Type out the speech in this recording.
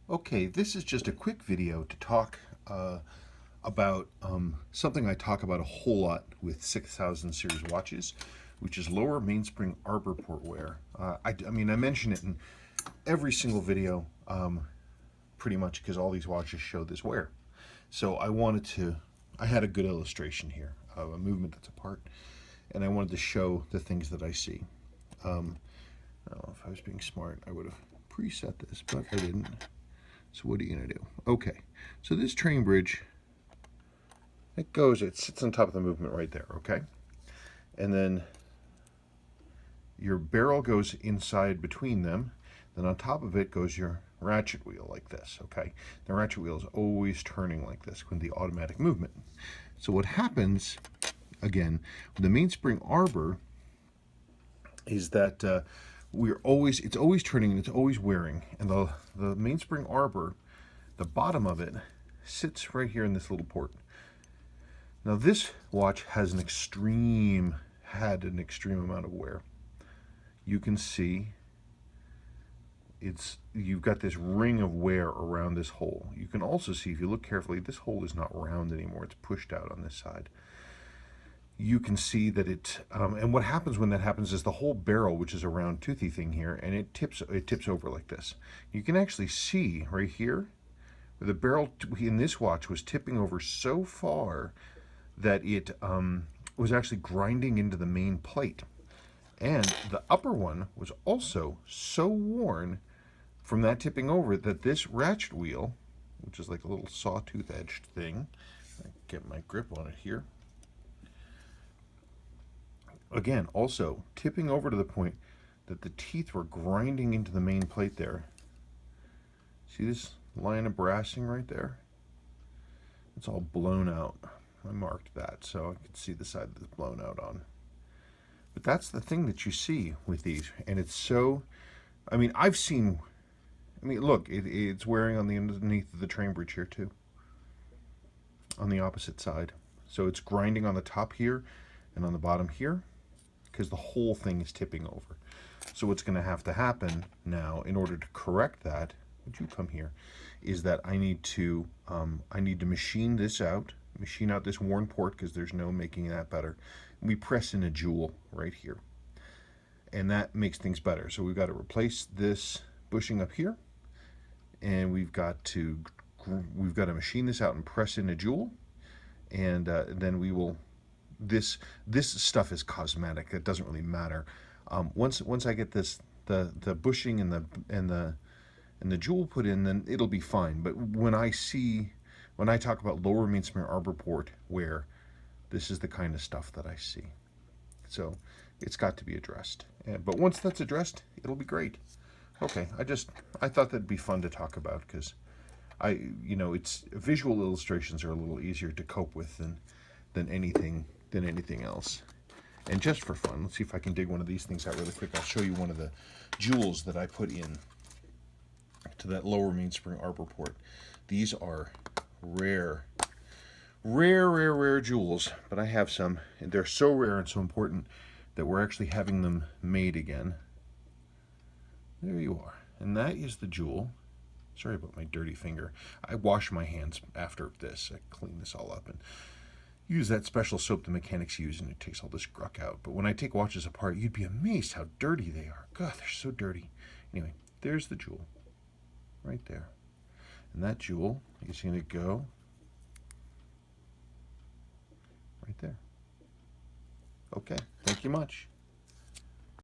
Okay, this is just a quick video to talk about something I talk about a whole lot with 6000 series watches, which is lower mainspring arbor port wear. I mean, I mention it in every single video pretty much because all these watches show this wear. So I had a good illustration here of a movement that's apart, and I wanted to show the things that I see. I don't know, if I was being smart, I would have preset this, but I didn't. So what are you going to do? Okay, so this train bridge, it sits on top of the movement right there, okay? And then your barrel goes inside between them. Then on top of it goes your ratchet wheel like this, okay? The ratchet wheel is always turning like this with the automatic movement. So what happens, again, with the mainspring arbor is that it's always turning and it's always wearing. And the mainspring arbor, the bottom of it, sits right here in this little port. Now this watch had an extreme amount of wear. You can see you've got this ring of wear around this hole. You can also see, if you look carefully, this hole is not round anymore. It's pushed out on this side. You can see that and what happens when that happens is the whole barrel, which is a round toothy thing here, and it tips over like this. You can actually see right here where the barrel in this watch was tipping over so far that it was actually grinding into the main plate. And the upper one was also so worn from that tipping over that this ratchet wheel, which is like a little sawtooth edged thing, I get my grip on it here, again, also tipping over to the point that the teeth were grinding into the main plate there. See this line of brassing right there? It's all blown out. I marked that so I could see the side that's blown out on. But that's the thing that you see with these, and it's so, I mean, look, it's wearing on the underneath of the train bridge here too, on the opposite side. So it's grinding on the top here and on the bottom here, because the whole thing is tipping over. So what's going to have to happen now in order to correct that, would you come here, is that I need to machine this out, machine out this worn port, because there's no making that better. We press in a jewel right here, and that makes things better. So we've got to replace this bushing up here, and we've got to machine this out and press in a jewel, and then we will. This stuff is cosmetic. It doesn't really matter. Once I get the bushing and the jewel put in, then it'll be fine. But when I talk about lower mainspring arbor port wear, this is the kind of stuff that I see. So it's got to be addressed. But once that's addressed, it'll be great. Okay, I thought that'd be fun to talk about, because it's visual illustrations are a little easier to cope with than anything else. And just for fun, let's see if I can dig one of these things out really quick. I'll show you one of the jewels that I put in to that lower mainspring arbor port. These are rare jewels, but I have some, and they're so rare and so important that we're actually having them made again. There you are. And that is the jewel. Sorry about my dirty finger. I wash my hands after this. I clean this all up and use that special soap the mechanics use, and it takes all this gruck out. But when I take watches apart, you'd be amazed how dirty they are. God, they're so dirty. Anyway, there's the jewel right there. And that jewel is going to go right there. Okay, thank you much.